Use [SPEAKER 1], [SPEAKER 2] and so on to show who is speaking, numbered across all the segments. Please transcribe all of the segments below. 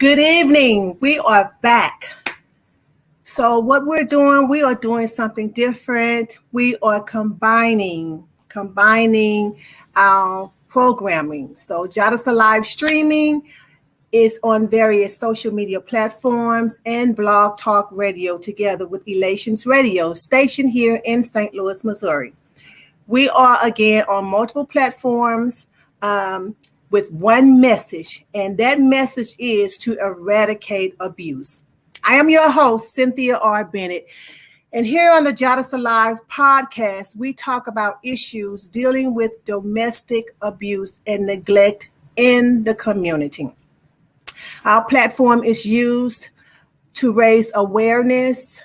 [SPEAKER 1] Good evening. We are back. So what we are doing something different. We are combining our programming. So JADASA live streaming is on various social media platforms and Blog Talk Radio together with eLation's radio station here in St. Louis, Missouri. We are again on multiple platforms with one message, and that message is to eradicate abuse. I am your host, Cynthia R. Bennett, and here on the JADASA Live podcast, we talk about issues dealing with domestic abuse and neglect in the community. Our platform is used to raise awareness,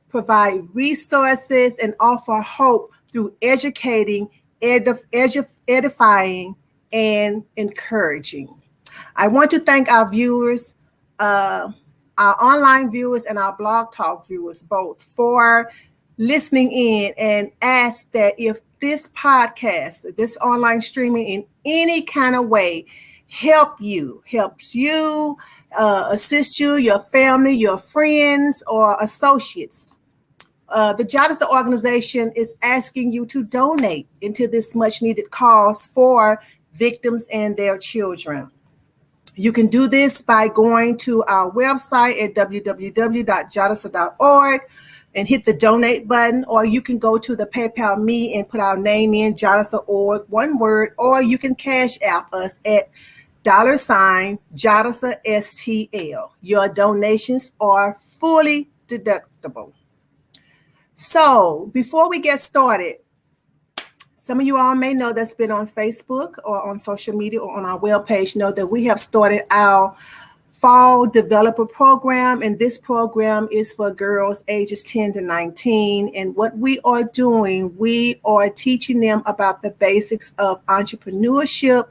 [SPEAKER 1] provide resources, and offer hope through educating, edifying, and encouraging. I want to thank our viewers, our online viewers and our Blog Talk viewers both for listening in, and ask that if this podcast, this online streaming in any kind of way helps you, assist you, your family, your friends, or associates, the JADASA organization is asking you to donate into this much needed cause for victims and their children. You can do this by going to our website at www.jadasa.org and hit the donate button, or you can go to the PayPal Me and put our name in, JADASA.org, one word, or you can cash app us at $JADASA STL. Your donations are fully deductible. So before we get started, some of you all may know that's been on Facebook or on social media or on our webpage know that we have started our fall developer program, and this program is for girls ages 10 to 19. And what we are doing, we are teaching them about the basics of entrepreneurship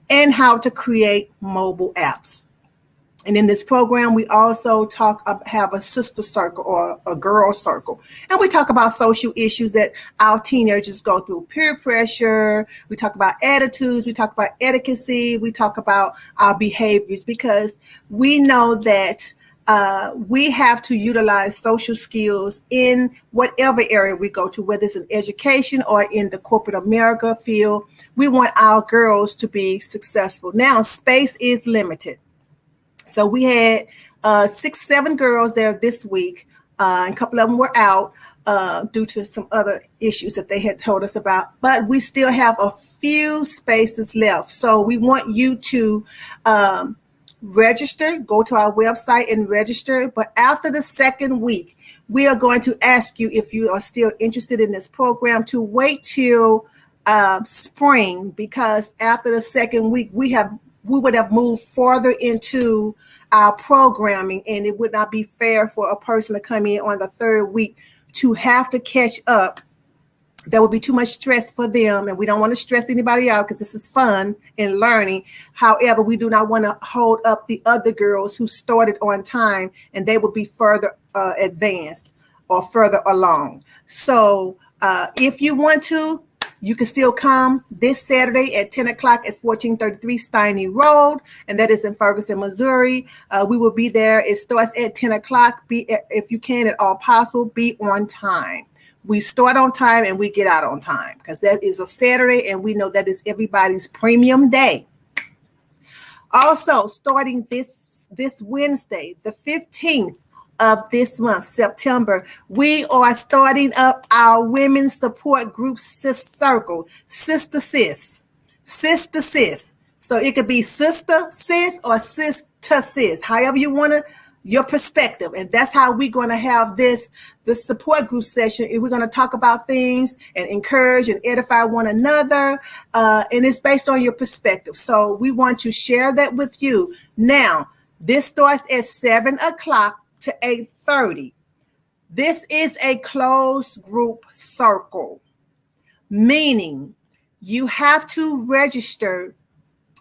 [SPEAKER 1] and how to create mobile apps. And in this program, we also have a sister circle or a girl circle. And we talk about social issues that our teenagers go through, peer pressure. We talk about attitudes. We talk about etiquette. We talk about our behaviors, because we know that we have to utilize social skills in whatever area we go to, whether it's in education or in the corporate America field. We want our girls to be successful. Now, space is limited. So we had 6-7 girls there this week, and a couple of them were out due to some other issues that they had told us about. But we still have a few spaces left. So we want you to register, go to our website and register. But after the second week, we are going to ask you, if you are still interested in this program, to wait till spring, because after the second week, we would have moved farther into our programming, and it would not be fair for a person to come in on the third week to have to catch up. That would be too much stress for them, and we don't want to stress anybody out because this is fun and learning. However, we do not want to hold up the other girls who started on time, and they would be further advanced or further along. So if you want to, you can still come this Saturday at 10 o'clock at 1433 Steiney Road, and that is in Ferguson, Missouri. We will be there. It starts at 10 o'clock. If you can at all possible, be on time. We start on time and we get out on time, because that is a Saturday, and we know that is everybody's premium day. Also, starting this Wednesday, the 15th, of this month, September, we are starting up our women's support group circle, Sister Sis. So it could be Sister Sis or Sister Sis, however you want to, your perspective. And that's how we're going to have the support group session. And we're going to talk about things and encourage and edify one another. And it's based on your perspective. So we want to share that with you. Now, this starts at 7 o'clock to 8:30. This is a closed group circle, meaning you have to register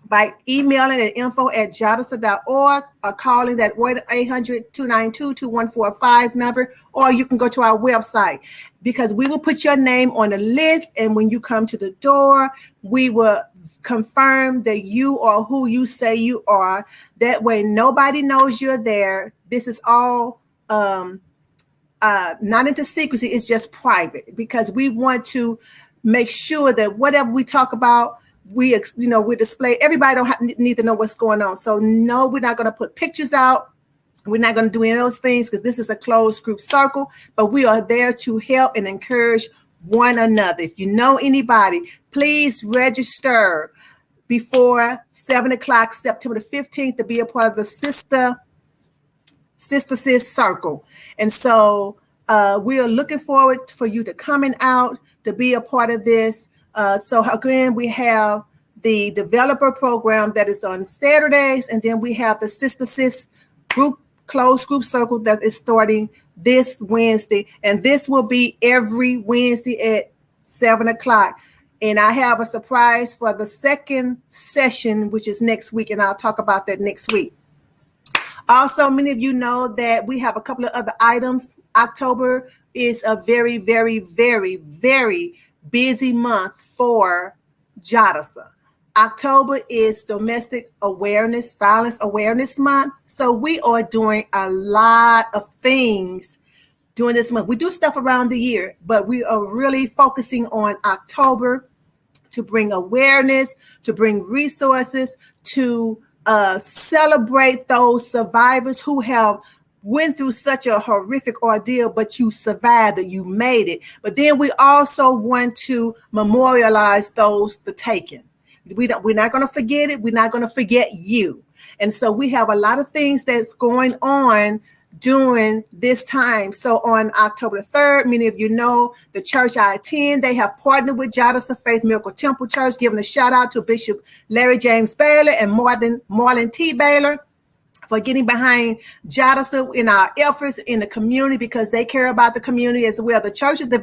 [SPEAKER 1] by emailing at info@jadasa.org or calling that 1-800-292-2145 number, or you can go to our website, because we will put your name on the list, and when you come to the door, we will confirm that you are who you say you are. That way, nobody knows you're there. This is all not into secrecy. It's just private, because we want to make sure that whatever we talk about, we display. Everybody don't need to know what's going on. So no, we're not going to put pictures out. We're not going to do any of those things, because this is a closed group circle, but we are there to help and encourage one another. If you know anybody, please register before 7 o'clock, September the 15th, to be a part of the Sister Sis Circle. And so we are looking forward for you to coming out to be a part of this. So again, we have the developer program that is on Saturdays, and then we have the Sister Sis closed group circle that is starting this Wednesday, and this will be every Wednesday at 7 o'clock. And I have a surprise for the second session, which is next week, and I'll talk about that next week. Also, many of you know that we have a couple of other items. October is a very, very, very, very busy month for JADASA. October is Domestic Violence Awareness Month. So we are doing a lot of things during this month. We do stuff around the year, but we are really focusing on October to bring awareness, to bring resources, to celebrate those survivors who have went through such a horrific ordeal, but you survived it, you made it. But then we also want to memorialize those the taken. We're not going to forget it. We're not going to forget you. And so we have a lot of things that's going on during this time. So on October 3rd, many of you know the church I attend, they have partnered with JADASA Faith Miracle Temple Church, giving a shout out to Bishop Larry James Baylor and Marlon T. Baylor for getting behind JADASA in our efforts in the community, because they care about the community as well. The church is the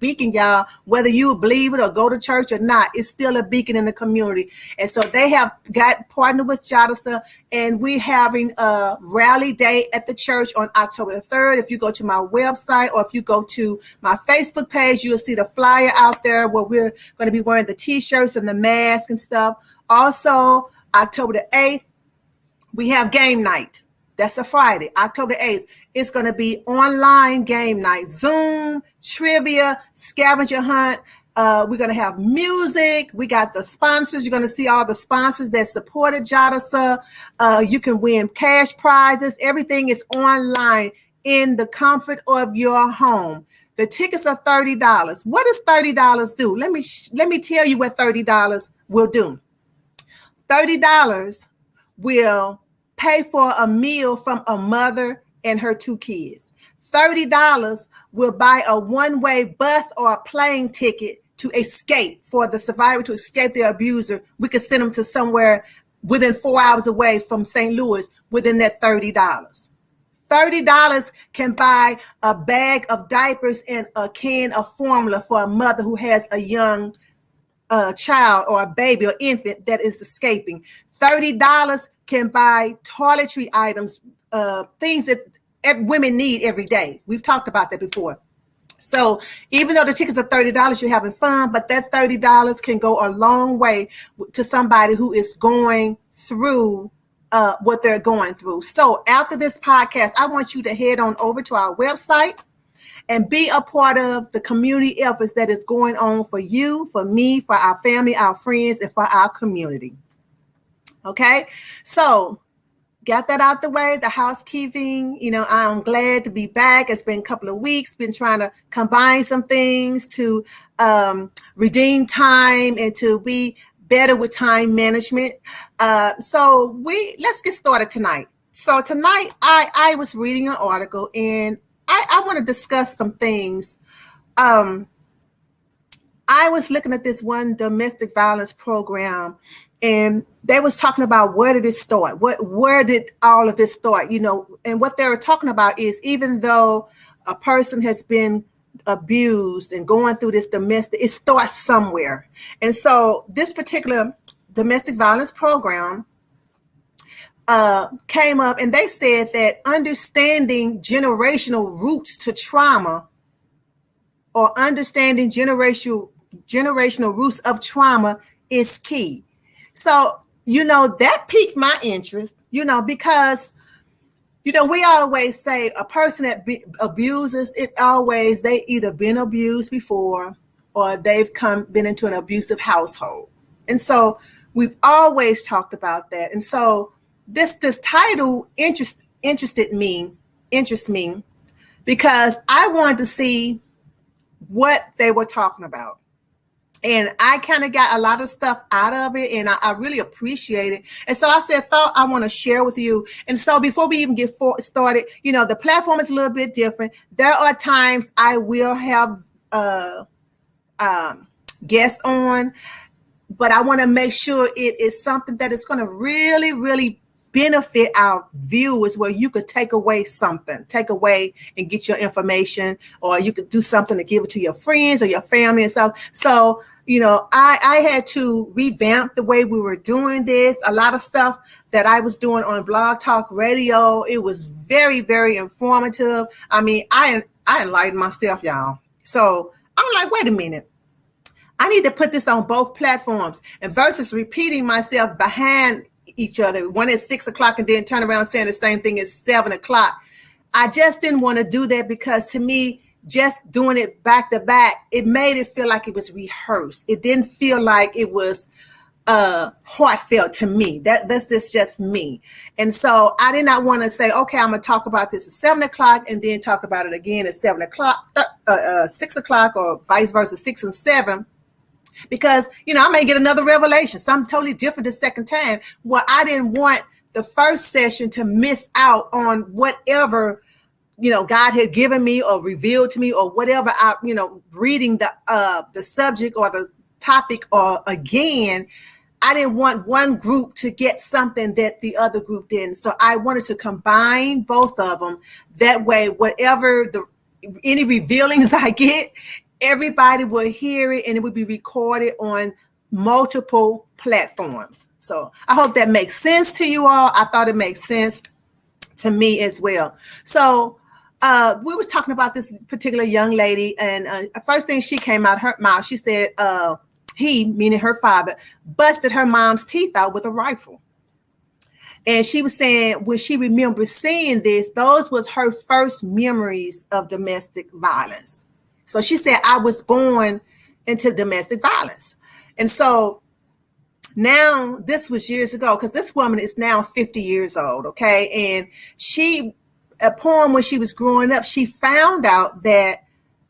[SPEAKER 1] beacon, y'all. Whether you believe it or go to church or not, it's still a beacon in the community. And so they have got partnered with JADASA, and we're having a rally day at the church on October the 3rd. If you go to my website or if you go to my Facebook page, you'll see the flyer out there where we're going to be wearing the t-shirts and the mask and stuff. Also, October the 8th, we have game night. That's a Friday, October 8th. It's going to be online game night, Zoom, trivia, scavenger hunt. We're going to have music. We got the sponsors. You're going to see all the sponsors that supported JADASA. You can win cash prizes. Everything is online in the comfort of your home. The tickets are $30. What does $30 do? Let me tell you what $30 will do. $30 will pay for a meal from a mother and her 2 kids. $30 will buy a one-way bus or a plane ticket to escape, for the survivor to escape their abuser. We could send them to somewhere within 4 hours away from St. Louis within that $30. $30 can buy a bag of diapers and a can of formula for a mother who has a young child or a baby or infant that is escaping. $30 can buy toiletry items, things that women need every day. We've talked about that before. So even though the tickets are $30, you're having fun, but that $30 can go a long way to somebody who is going through what they're going through. So after this podcast, I want you to head on over to our website and be a part of the community efforts that is going on for you, for me, for our family, our friends, and for our community. Okay, so got that out the way, the housekeeping. I'm glad to be back. It's been a couple of weeks, been trying to combine some things to redeem time and to be better with time management. So let's get started tonight. So tonight I was reading an article, and I want to discuss some things. I was looking at this one domestic violence program, and they was talking about where did it start? Where did all of this start? And what they were talking about is, even though a person has been abused and going through this domestic, it starts somewhere. And so this particular domestic violence program came up, and they said that understanding generational roots to trauma, or understanding generational roots of trauma, is key. So, that piqued my interest, because we always say a person that abuses, they either been abused before or they've been into an abusive household. And so we've always talked about that. And so this title interests me because I wanted to see what they were talking about. And I kind of got a lot of stuff out of it, and I really appreciate it. And so I thought I want to share with you. And so before we even get started, the platform is a little bit different. There are times I will have guests on, but I want to make sure it is something that is going to really, really benefit our viewers, where you could take away and get your information, or you could do something to give it to your friends or your family and stuff. So, I had to revamp the way we were doing this. A lot of stuff that I was doing on Blog Talk Radio, it was very, very informative. I mean, I enlightened myself, y'all. So I'm like, wait a minute. I need to put this on both platforms, and versus repeating myself behind each other, one at 6 o'clock and then turn around saying the same thing at 7 o'clock. I just didn't want to do that, because to me, just doing it back to back, it made it feel like it was rehearsed. It didn't feel like it was heartfelt to me. That's just me. And so I did not want to say, okay, I'm going to talk about this at 7 o'clock and then talk about it again at 7 o'clock, 6 o'clock, or vice versa, 6 and 7. Because, I may get another revelation, something totally different the second time. Well, I didn't want the first session to miss out on whatever, God had given me or revealed to me, or whatever I, reading the subject or the topic, or again, I didn't want one group to get something that the other group didn't. So I wanted to combine both of them. That way, whatever any revealings I get, everybody will hear it, and it would be recorded on multiple platforms. So I hope that makes sense to you all. I thought it makes sense to me as well. So we were talking about this particular young lady, and first thing she came out her mouth, she said he, meaning her father, busted her mom's teeth out with a rifle. And she was saying when she remembers seeing this, those was her first memories of domestic violence. So she said, I was born into domestic violence. And so now, this was years ago, because this woman is now 50 years old, okay? And upon when she was growing up, she found out that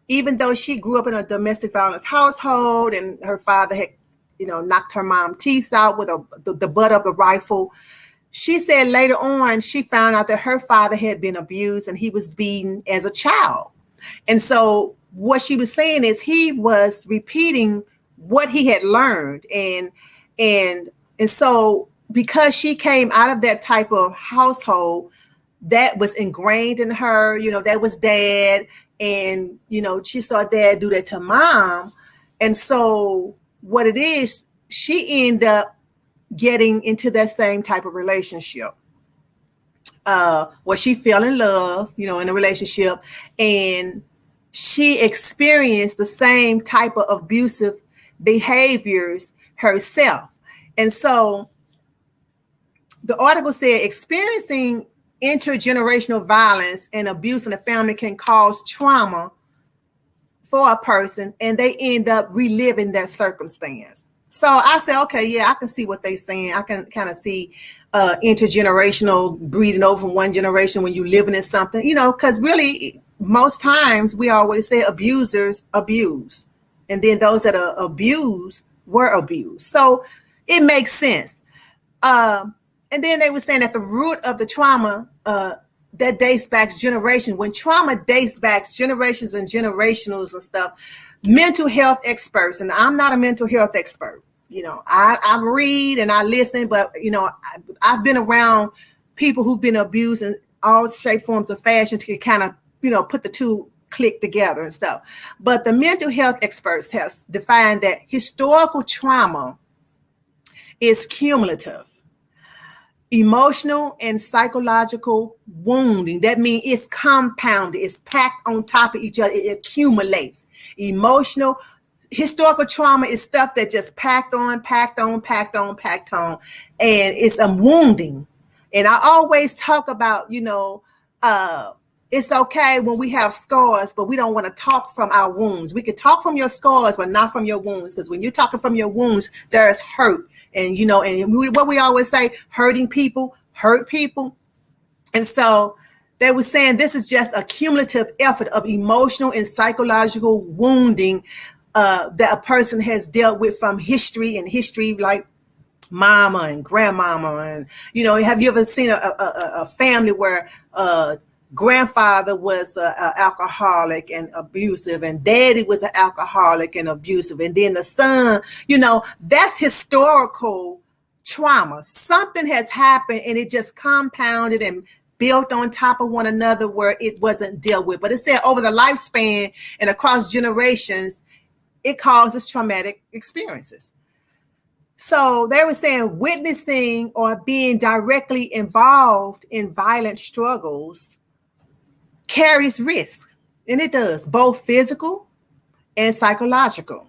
[SPEAKER 1] even though she grew up in a domestic violence household, and her father had, knocked her mom's teeth out with the butt of the rifle, she said later on, she found out that her father had been abused and he was beaten as a child. And so what she was saying is he was repeating what he had learned. And so because she came out of that type of household, that was ingrained in her, that was dad. And, she saw dad do that to mom. And so what it is, she ended up getting into that same type of relationship. Where she fell in love, in a relationship, and she experienced the same type of abusive behaviors herself. And so the article said experiencing intergenerational violence and abuse in the family can cause trauma for a person, and they end up reliving that circumstance. So I said, okay, yeah, I can see what they're saying. I can kind of see intergenerational breeding over from one generation when you're living in something, because really most times we always say abusers abuse, and then those that are abused were abused. So it makes sense. And then they were saying that the root of the trauma that dates back generation, when trauma dates back generations and generationals and stuff, mental health experts, and I'm not a mental health expert. I read and I listen, but, I've been around people who've been abused in all shape, forms of fashion to kind of, put the two click together and stuff. But the mental health experts have defined that historical trauma is cumulative, emotional and psychological wounding. That means it's compounded, it's packed on top of each other, it accumulates. Emotional, Historical trauma is stuff that just packed on, packed on, packed on, packed on, and it's a wounding. And I always talk about, it's okay when we have scars, but we don't want to talk from our wounds. We could talk from your scars, but not from your wounds, because when you're talking from your wounds, there's hurt. And, what we always say, hurting people hurt people. And so they were saying this is just a cumulative effort of emotional and psychological wounding that a person has dealt with from history, like mama and grandmama. And, have you ever seen a family where grandfather was alcoholic and abusive, and daddy was an alcoholic and abusive, and then the son, that's historical trauma. Something has happened and it just compounded and built on top of one another where it wasn't dealt with. But it said over the lifespan and across generations, it causes traumatic experiences. So they were saying witnessing or being directly involved in violent struggles carries risk. And it does, both physical and psychological.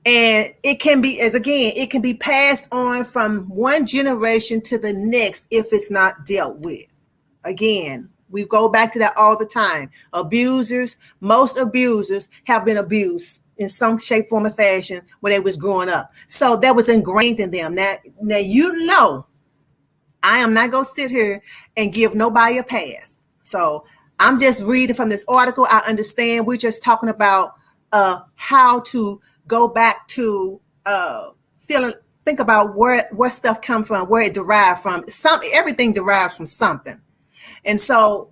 [SPEAKER 1] And it can be, it can be passed on from one generation to the next if it's not dealt with. Again, we go back to that all the time. Most abusers have been abused in some shape, form, or fashion when they was growing up. So that was ingrained in them. Now I am not going to sit here and give nobody a pass. So I'm just reading from this article. I understand we're just talking about how to go back to think about where stuff comes from, where it derived from. Everything derives from something. And so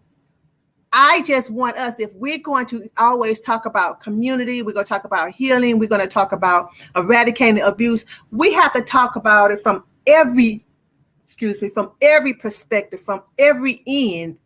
[SPEAKER 1] I just want us, if we're going to always talk about community, we're going to talk about healing, we're going to talk about eradicating abuse, we have to talk about it from every perspective, from every end,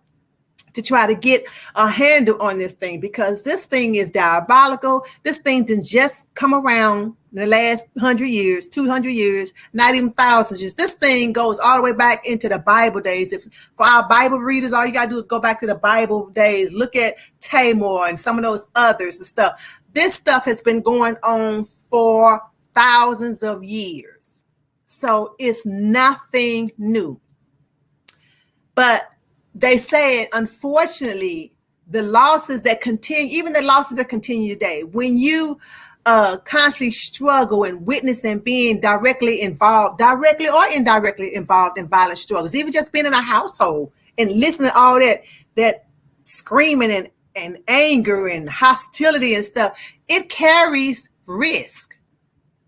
[SPEAKER 1] to try to get a handle on this thing, because this thing is diabolical. This thing didn't just come around in the last 100 years, 200 years, not even thousands years. This thing goes all the way back into the Bible days. For our Bible readers, all you got to do is go back to the Bible days, look at Tamar and some of those others and stuff. This stuff has been going on for thousands of years. So it's nothing new. But they said, unfortunately, the losses that continue today, when you constantly struggle and witness and being directly or indirectly involved in violent struggles, even just being in a household and listening to all that screaming and anger and hostility and stuff, it carries risk,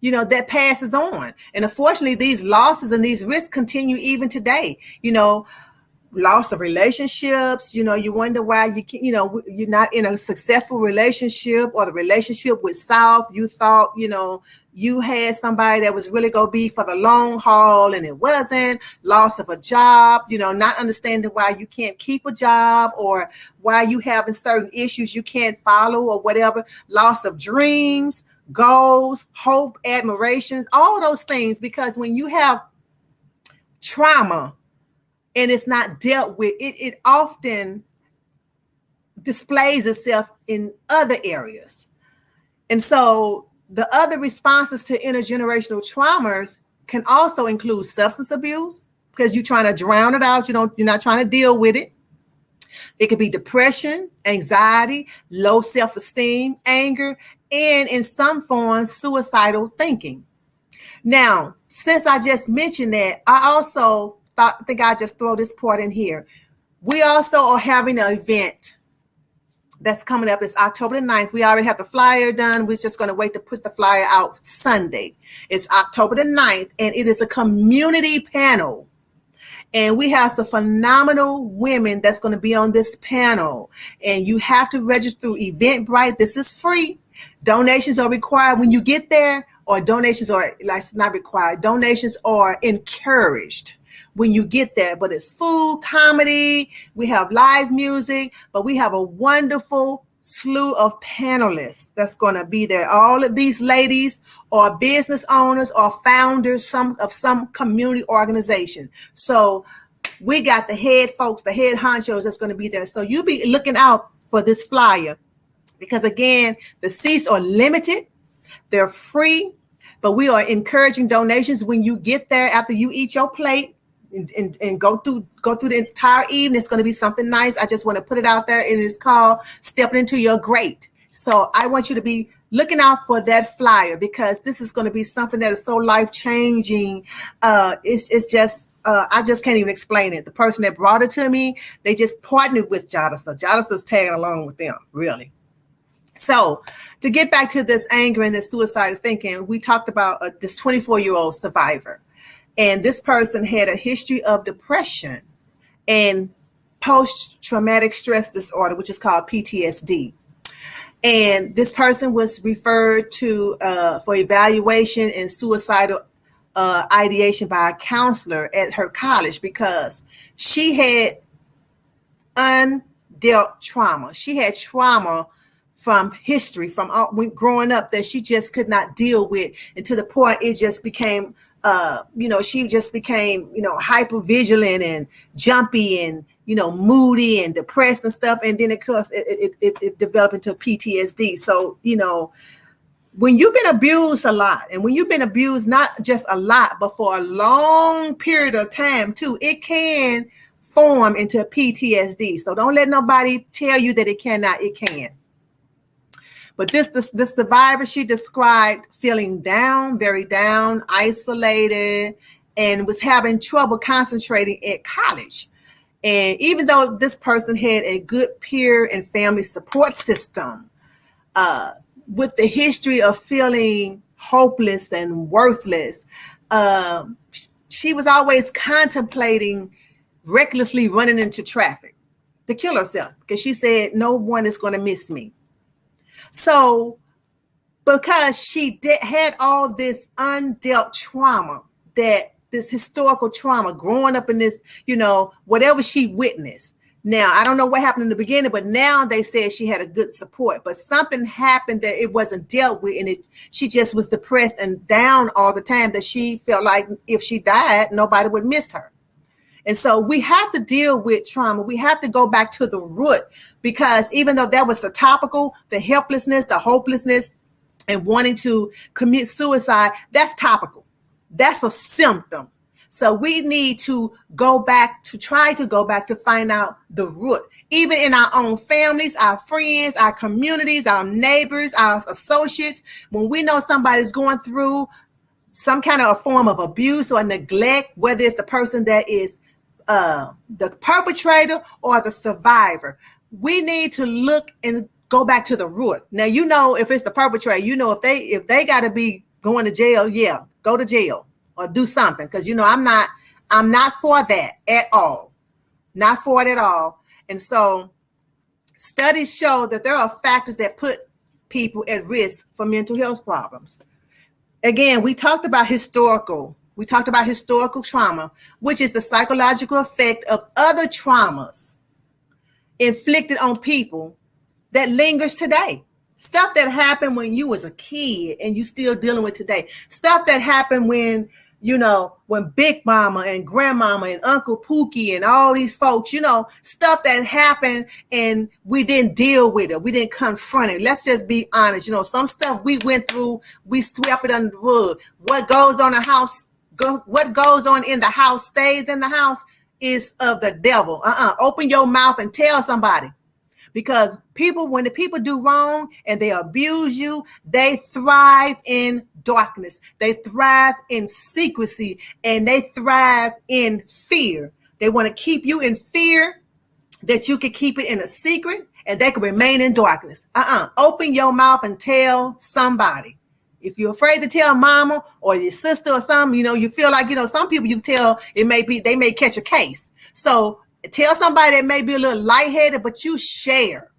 [SPEAKER 1] that passes on. And unfortunately, these losses and these risks continue even today. Loss of relationships, you wonder why you're not in a successful relationship, or the relationship was south. You thought, you had somebody that was really going to be for the long haul, and it wasn't. Loss of a job, not understanding why you can't keep a job, or why you having certain issues you can't follow, or whatever. Loss of dreams, goals, hope, admirations, all those things. Because when you have trauma and it's not dealt with, it often displays itself in other areas. And so the other responses to intergenerational traumas can also include substance abuse, because you're trying to drown it out. You're not trying to deal with it. It could be depression, anxiety, low self-esteem, anger, and in some forms, suicidal thinking. Now, since I just mentioned that, I also think I just throw this part in here. We also are having an event that's coming up. It's October the 9th. We already have the flyer done. We're just going to wait to put the flyer out Sunday. It's October the 9th, and it is a community panel. And we have some phenomenal women that's going to be on this panel. And you have to register through Eventbrite. This is free. Donations are required when you get there, or donations are not required. Donations are encouraged when you get there. But it's food, comedy, we have live music, but we have a wonderful slew of panelists that's going to be there. All of these ladies are business owners or founders of some community organization. So we got the head folks, the head honchos that's going to be there. So you be looking out for this flyer, because again, the seats are limited. They're free, but we are encouraging donations when you get there after you eat your plate and go through the entire evening. It's going to be something nice. I just want to put it out there. It is called Stepping Into Your Great. So I want you to be looking out for that flyer, because this is going to be something that is so life-changing. It's just, I just can't even explain it. The person that brought it to me, they just partnered with JADASA. JADASA's tagging along with them, really. So to get back to this anger and this suicidal thinking, we talked about this 24-year-old survivor. And this person had a history of depression and post-traumatic stress disorder, which is called PTSD. And this person was referred to for evaluation and suicidal ideation by a counselor at her college, because she had undealt trauma. She had trauma from history, from growing up, that she just could not deal with, and to the point it just became, she just became, hyper vigilant and jumpy and, moody and depressed and stuff. And then of course it developed into PTSD. So, when you've been abused a lot, and when you've been abused, not just a lot, but for a long period of time too, it can form into PTSD. So don't let nobody tell you that it cannot. It can. But this survivor, she described feeling down, very down, isolated, and was having trouble concentrating at college. And even though this person had a good peer and family support system, with the history of feeling hopeless and worthless, she was always contemplating recklessly running into traffic to kill herself, because she said, no one is going to miss me. So because she had all this undealt trauma, that this historical trauma growing up in this, whatever she witnessed. Now, I don't know what happened in the beginning, but now they said she had a good support, but something happened that it wasn't dealt with, and she just was depressed and down all the time, that she felt like if she died, nobody would miss her. And so we have to deal with trauma. We have to go back to the root, because even though that was the topical, the helplessness, the hopelessness, and wanting to commit suicide, that's topical. That's a symptom. So we need to try to go back to find out the root, even in our own families, our friends, our communities, our neighbors, our associates. When we know somebody's going through some kind of a form of abuse or neglect, whether it's the person that is the perpetrator or the survivor, we need to look and go back to the root. Now, if it's the perpetrator, if they got to be going to jail, yeah, go to jail or do something, because I'm not for that at all, not for it at all. And so studies show that there are factors that put people at risk for mental health problems. Again, we talked about historical trauma, which is the psychological effect of other traumas inflicted on people that lingers today. Stuff that happened when you was a kid and you still dealing with today. Stuff that happened when Big Mama and Grandmama and Uncle Pookie and all these folks, stuff that happened and we didn't deal with it. We didn't confront it. Let's just be honest. Some stuff we went through, we swept it under the rug. What goes on what goes on in the house stays in the house is of the devil. Open your mouth and tell somebody. Because when the people do wrong and they abuse you, they thrive in darkness. They thrive in secrecy, and they thrive in fear. They want to keep you in fear that you can keep it in a secret, and they can remain in darkness. Open your mouth and tell somebody. If you're afraid to tell mama or your sister or something, you feel like, some people you tell, they may catch a case. So tell somebody that may be a little lightheaded, but you share.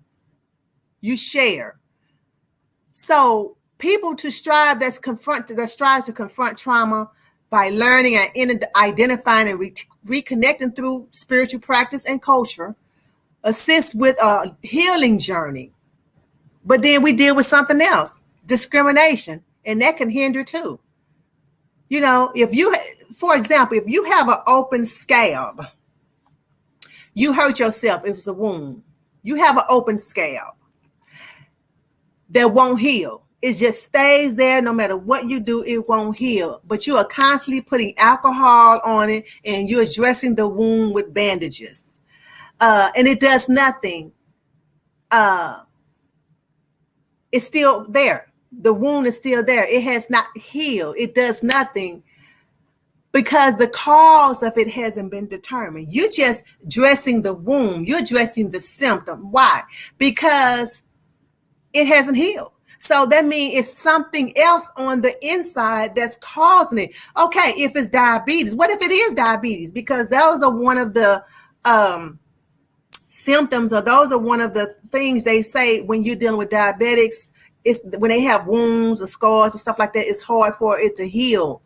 [SPEAKER 1] So people that strives to confront trauma by learning and identifying and reconnecting through spiritual practice and culture, assist with a healing journey. But then we deal with something else, discrimination, and that can hinder too. For example, if you have an open scab, you hurt yourself, it was a wound. You have an open scab that won't heal. it just stays there. No matter what you do, it won't heal. But you are constantly putting alcohol on it, and you're addressing the wound with bandages. And it does nothing. It's still there. The wound is still there. It has not healed. It does nothing because the cause of it hasn't been determined. You're just dressing the wound. You're dressing the symptom. Why? Because it hasn't healed. So that means it's something else on the inside that's causing it. Okay, if it's diabetes, what if it is diabetes? Because those are one of the symptoms, or those are one of the things they say when you're dealing with diabetics. It's when they have wounds or scars and stuff like that, it's hard for it to heal.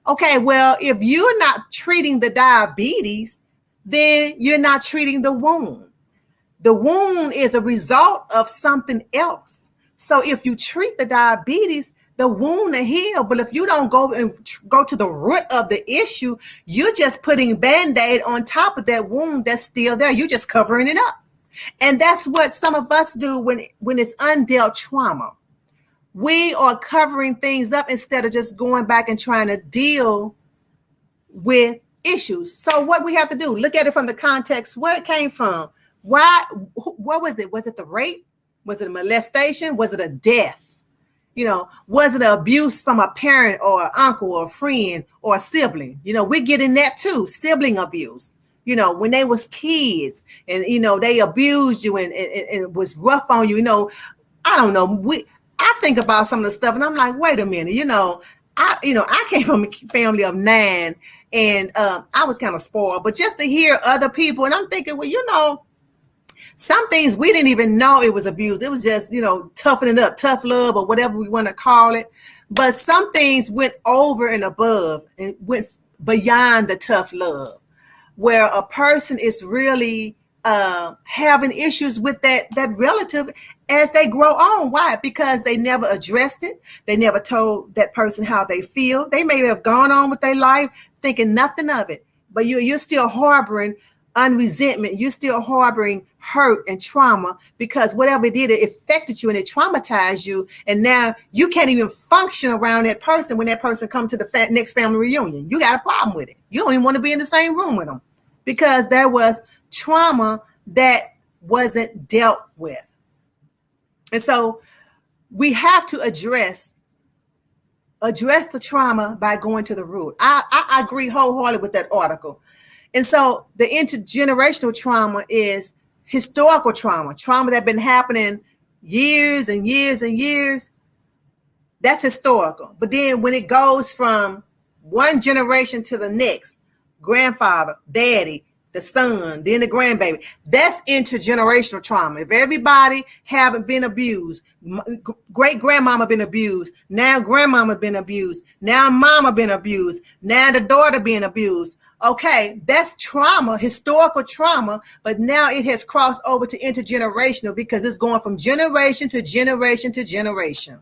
[SPEAKER 1] Okay, well, if you're not treating the diabetes, then you're not treating the wound. The wound is a result of something else. So if you treat the diabetes, the wound will heal. But if you don't go to the root of the issue, you're just putting Band-Aid on top of that wound that's still there. You're just covering it up. And that's what some of us do when it's undealt trauma. We are covering things up instead of just going back and trying to deal with issues. So what we have to do, look at it from the context where it came from. Why? What was it? Was it the rape? Was it a molestation? Was it a death? Was it an abuse from a parent or an uncle or a friend or a sibling? We're getting that too, sibling abuse. When they was kids and, they abused you and it was rough on you, I don't know. I think about some of the stuff and I'm like, wait a minute, I came from a family of 9 and I was kind of spoiled, but just to hear other people and I'm thinking, well, some things we didn't even know it was abuse. It was just, toughening up, tough love or whatever we want to call it. But some things went over and above and went beyond the tough love, where a person is really having issues with that relative as they grow on. Why? Because they never addressed it. They never told that person how they feel. They may have gone on with their life thinking nothing of it, but you're still harboring unresentment. You're still harboring hurt and trauma because whatever it did, it affected you and it traumatized you. And now you can't even function around that person when that person comes to the next family reunion. You got a problem with it. You don't even want to be in the same room with them because there was trauma that wasn't dealt with. And so we have to address the trauma by going to the root. I agree wholeheartedly with that article. And so the intergenerational trauma is historical trauma that's been happening years and years and years. That's historical. But then when it goes from one generation to the next, grandfather, daddy, the son, then the grandbaby, that's intergenerational trauma. If everybody haven't been abused, great grandmama been abused, now grandmama been abused, now mama been abused, now the daughter being abused. Okay, that's trauma, historical trauma, but now it has crossed over to intergenerational because it's going from generation to generation to generation.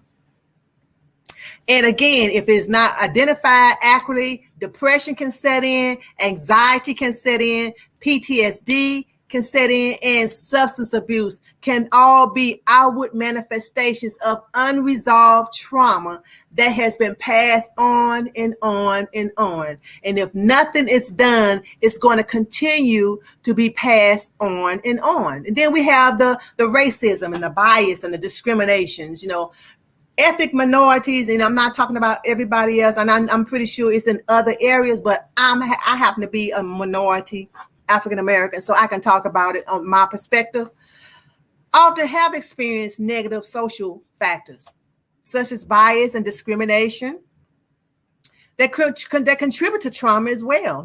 [SPEAKER 1] And again, if it's not identified accurately, depression can set in, anxiety can set in, PTSD can set in, and substance abuse can all be outward manifestations of unresolved trauma that has been passed on and on and on. And if nothing is done, it's going to continue to be passed on and on. And then we have the racism and the bias and the discriminations, ethnic minorities, and I'm not talking about everybody else, and I'm pretty sure it's in other areas, but I happen to be a minority, African American, so I can talk about it on my perspective. Often have experienced negative social factors, such as bias and discrimination, that contribute to trauma as well.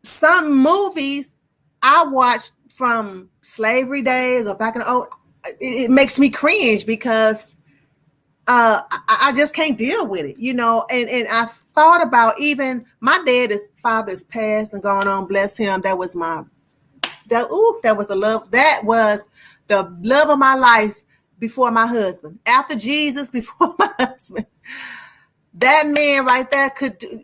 [SPEAKER 1] Some movies I watched from slavery days or back in the old, it makes me cringe because I just can't deal with it, and I thought about even my father's passed and gone on, bless him. That was that was the love. That was the love of my life before my husband, after Jesus, before my husband. That man right there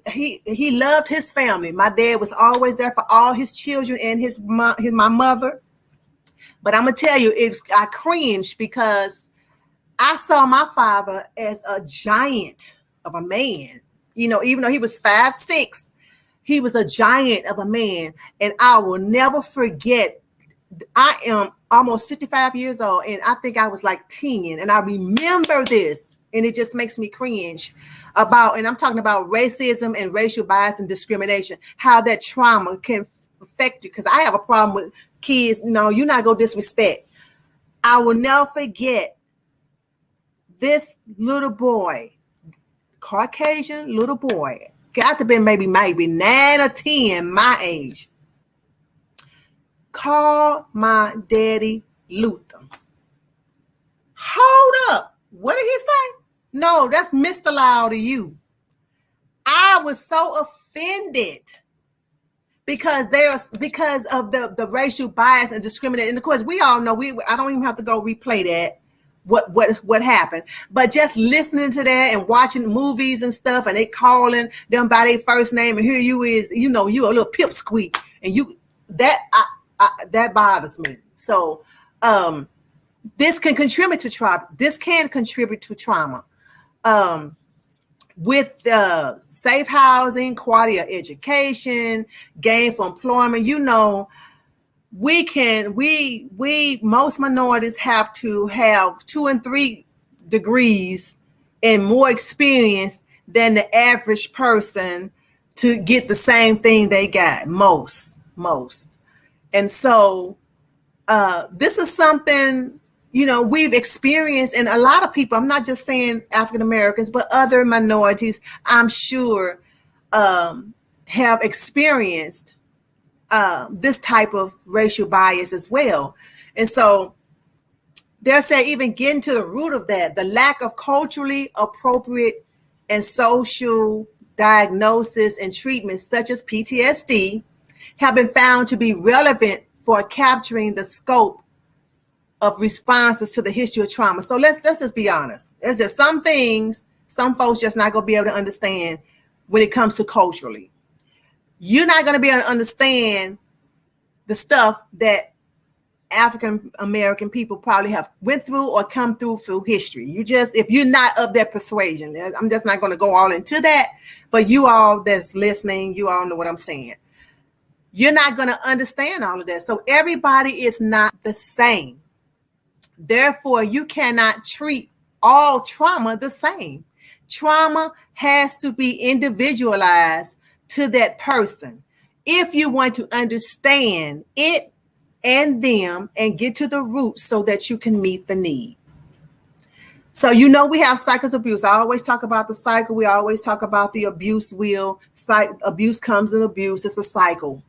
[SPEAKER 1] he loved his family. My dad was always there for all his children and my mother. But I'm gonna tell you, I cringed because I saw my father as a giant of a man. Even though he was 5'6", he was a giant of a man. And I will never forget, I am almost 55 years old, and I think I was like 10. And I remember this, and it just makes me cringe and I'm talking about racism and racial bias and discrimination, how that trauma can affect you. Because I have a problem with kids. No, you're not going to disrespect. I will never forget this little boy, Caucasian little boy, got to be maybe 9 or 10, my age. Call my daddy Luther. Hold up. What did he say? No, that's Mr. Loud to you. I was so offended because of the racial bias and discrimination. And of course, we all know, I don't even have to go replay that, what happened. But just listening to that and watching movies and stuff, and they calling them by their first name, and here you is, you a little pipsqueak, and that bothers me. So this can contribute to trauma. With safe housing, quality of education, gainful employment, most minorities have to have 2 and 3 degrees and more experience than the average person to get the same thing they got. Most. And so this is something, we've experienced, and a lot of people, I'm not just saying African Americans, but other minorities, I'm sure, have experienced this type of racial bias as well. And so they're saying, even getting to the root of that, the lack of culturally appropriate and social diagnosis and treatments such as PTSD have been found to be relevant for capturing the scope of responses to the history of trauma. So let's just be honest. There's just some things some folks just not going to be able to understand when it comes to culturally. You're not going to be able to understand the stuff that African American people probably have went through or come through history. If you're not of that persuasion, I'm just not going to go all into that, but you all that's listening, you all know what I'm saying. You're not going to understand all of that. So everybody is not the same. Therefore, you cannot treat all trauma the same. Trauma has to be individualized to that person if you want to understand it and them and get to the root so that you can meet the need. So we have cycles of abuse. I always talk about the cycle. We always talk about the abuse wheel. Abuse comes in abuse. It's a cycle.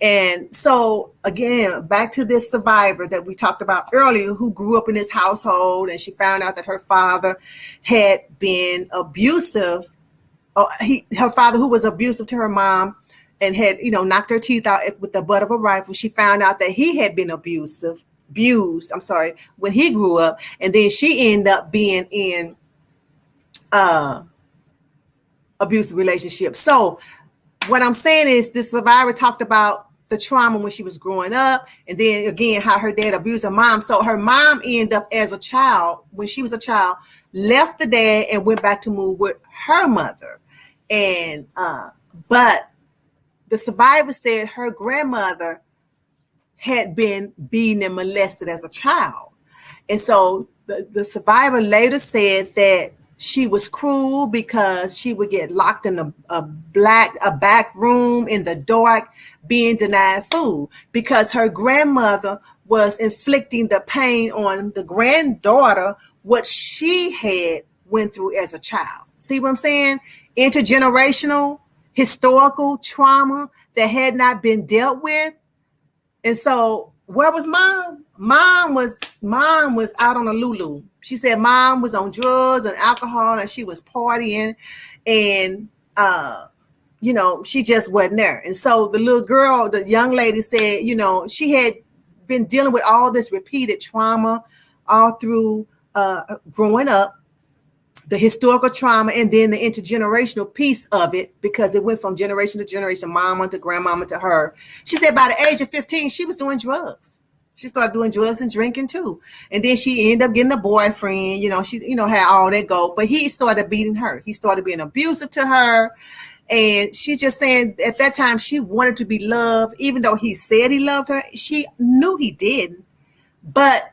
[SPEAKER 1] And so again, back to this survivor that we talked about earlier, who grew up in this household, and she found out that her father had been abusive. Her father, who was abusive to her mom and had, knocked her teeth out with the butt of a rifle. She found out that he had been abused, when he grew up. And then she ended up being in abusive relationships. So what I'm saying is, this survivor talked about the trauma when she was growing up, and then again, how her dad abused her mom. So her mom ended up, as a child, when she was a child, left the dad and went back to move with her mother. And but the survivor said her grandmother had been beaten and molested as a child. And so the survivor later said that she was cruel because she would get locked in a back room in the dark, being denied food, because her grandmother was inflicting the pain on the granddaughter, what she had went through as a child. See what I'm saying? Intergenerational, historical trauma that had not been dealt with. And so where was mom? Mom was out on a Lulu. She said mom was on drugs and alcohol, and she was partying, and she just wasn't there. And so the little girl, the young lady said, she had been dealing with all this repeated trauma all through growing up, the historical trauma, and then the intergenerational piece of it, because it went from generation to generation, mama to grandmama to her. She said by the age of 15, she was doing drugs. She started doing drugs and drinking too. And then she ended up getting a boyfriend. She, had all that go. But he started beating her. He started being abusive to her. And she's just saying at that time she wanted to be loved. Even though he said he loved her, she knew he didn't. But,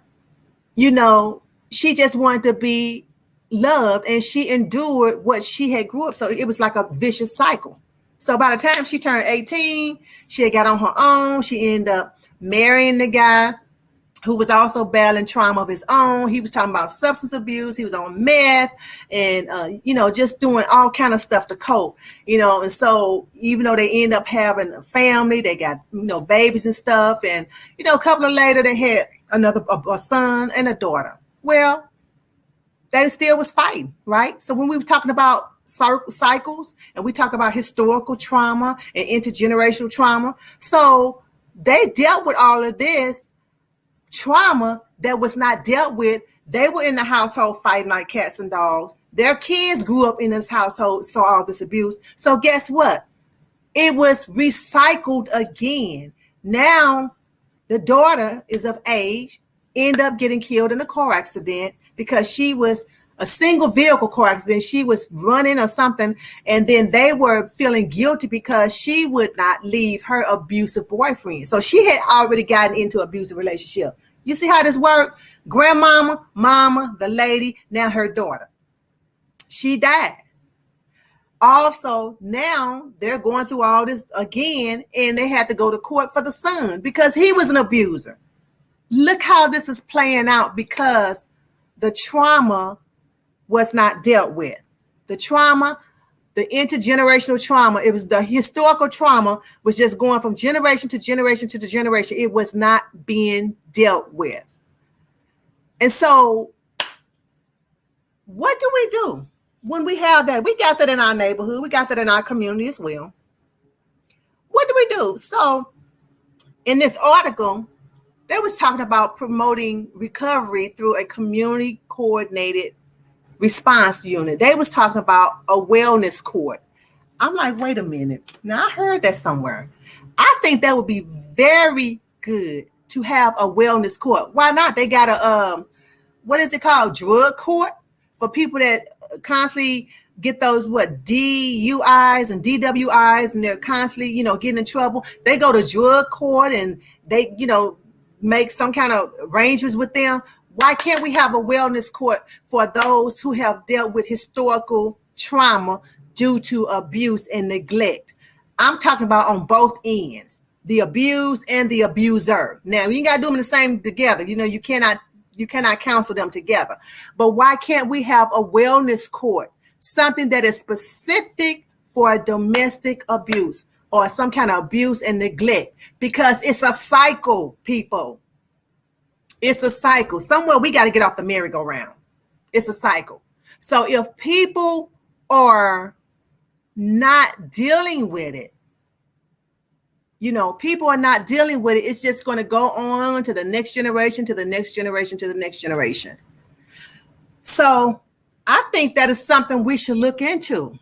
[SPEAKER 1] she just wanted to be loved. And she endured what she had grew up. So it was like a vicious cycle. So by the time she turned 18, she had got on her own. She ended up marrying the guy who was also battling trauma of his own. He was talking about substance abuse. He was on meth and, just doing all kind of stuff to cope, and so even though they end up having a family, they got, babies and stuff. And, a couple of later, they had a son and a daughter. Well, they still was fighting, right? So when we were talking about cycles and we talk about historical trauma and intergenerational trauma, so they dealt with all of this trauma that was not dealt with. They were in the household fighting like cats and dogs. Their kids grew up in this household, saw all this abuse. So guess what? It was recycled again. Now the daughter is of age, end up getting killed in a car accident because she was a single vehicle car accident. She was running or something. And then they were feeling guilty because she would not leave her abusive boyfriend. So she had already gotten into an abusive relationship. You see how this worked? Grandmama, mama, the lady, now her daughter. She died. Also, now they're going through all this again, and they had to go to court for the son because he was an abuser. Look how this is playing out because the trauma was not dealt with. The trauma, the intergenerational trauma, it was the historical trauma was just going from generation to generation to the generation. It was not being dealt with. And so what do we do when we have that? We got that in our neighborhood. We got that in our community as well. What do we do? So in this article, they was talking about promoting recovery through a community coordinated response unit. They was talking about a wellness court. I'm like, wait a minute. Now I heard that somewhere. I think that would be very good to have a wellness court. Why not? They got a what is it called? Drug court for people that constantly get those DUIs and DWIs, and they're constantly, getting in trouble. They go to drug court and they, make some kind of arrangements with them. Why can't we have a wellness court for those who have dealt with historical trauma due to abuse and neglect? I'm talking about on both ends, the abused and the abuser. Now, you got to do them the same together. You cannot counsel them together. But why can't we have a wellness court, something that is specific for domestic abuse or some kind of abuse and neglect? Because it's a cycle, people. It's a cycle. Somewhere we got to get off the merry-go-round. It's a cycle. So if people are not dealing with it, people are not dealing with it, it's just going to go on to the next generation, to the next generation, to the next generation. So I think that is something we should look into.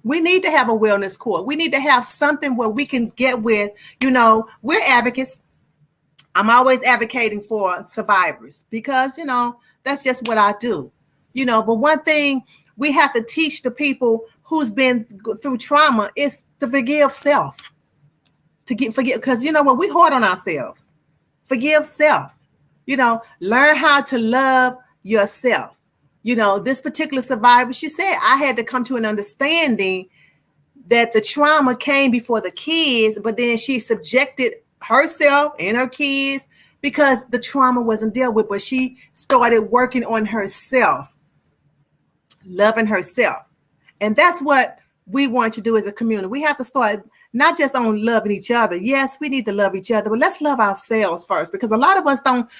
[SPEAKER 1] We need to have a wellness court. We need to have something where we can get with, we're advocates. I'm always advocating for survivors because, that's just what I do, but one thing we have to teach the people who's been through trauma is to forgive self, forgive, because, when we hard on ourselves, forgive self, learn how to love yourself. This particular survivor, she said, I had to come to an understanding that the trauma came before the kids, but then she subjected herself and her kids because the trauma wasn't dealt with, but she started working on herself, loving herself. And that's what we want to do as a community. We have to start not just on loving each other. Yes, we need to love each other, but let's love ourselves first, because a lot of us don't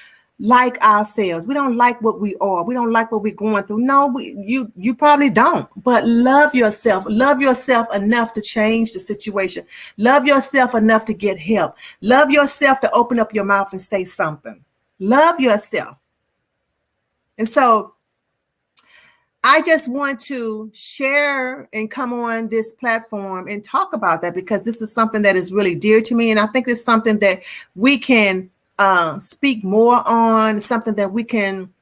[SPEAKER 1] like ourselves. We don't like what we are. We don't like what we're going through. No, you probably don't, but love yourself. Love yourself enough to change the situation. Love yourself enough to get help. Love yourself to open up your mouth and say something. Love yourself. And so I just want to share and come on this platform and talk about that, because this is something that is really dear to me. And I think it's something that we can speak more on, something that we can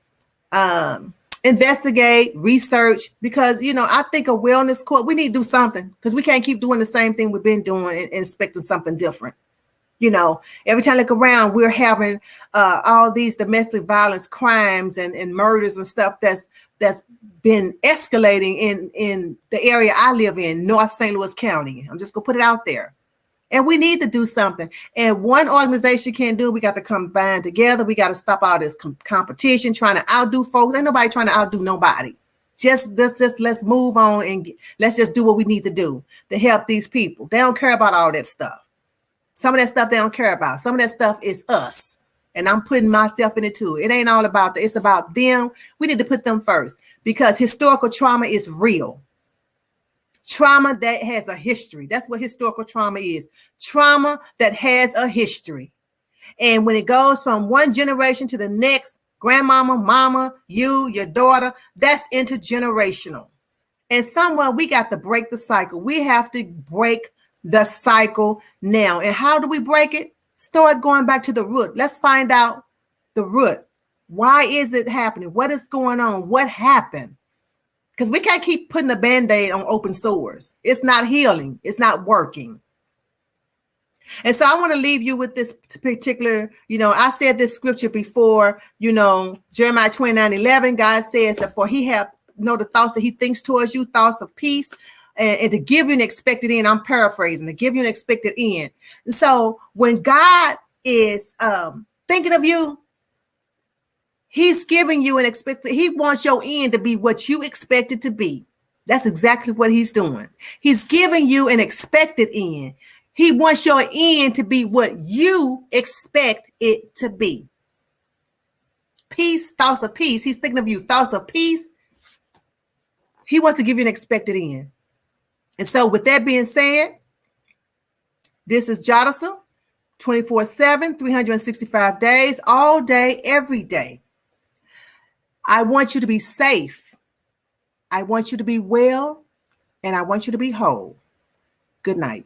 [SPEAKER 1] investigate, research, because, I think a wellness court, we need to do something, because we can't keep doing the same thing we've been doing and expecting something different. Every time I look around, we're having all these domestic violence crimes and murders and stuff that's been escalating in the area I live in, North St. Louis County. I'm just gonna put it out there. And we need to do something. And one organization can't do it. We got to combine together. We got to stop all this competition, trying to outdo folks. Ain't nobody trying to outdo nobody. Just let's move on and let's just do what we need to do to help these people. They don't care about all that stuff. Some of that stuff they don't care about. Some of that stuff is us. And I'm putting myself in it too. It ain't all about that. It's about them. We need to put them first, because historical trauma is real. Trauma that has a history. That's what historical trauma is. Trauma that has a history. And when it goes from one generation to the next, grandmama, mama, you, your daughter, that's intergenerational. And somewhere we got to break the cycle. We have to break the cycle now. And how do we break it? Start going back to the root. Let's find out the root. Why is it happening? What is going on? What happened? Because we can't keep putting a Band-Aid on open sores. It's not healing. It's not working. And so I want to leave you with this particular, I said this scripture before, Jeremiah 29:11, God says that for he have know the thoughts that he thinks towards you, thoughts of peace, and to give you an expected end. I'm paraphrasing, to give you an expected end. And so when God is thinking of you, he's giving you an expected, he wants your end to be what you expect it to be. That's exactly what he's doing. He's giving you an expected end. He wants your end to be what you expect it to be. Peace, thoughts of peace. He's thinking of you, thoughts of peace. He wants to give you an expected end. And so with that being said, this is JADASA, 24/7, 365 days, all day, every day. I want you to be safe. I want you to be well, and I want you to be whole. Good night.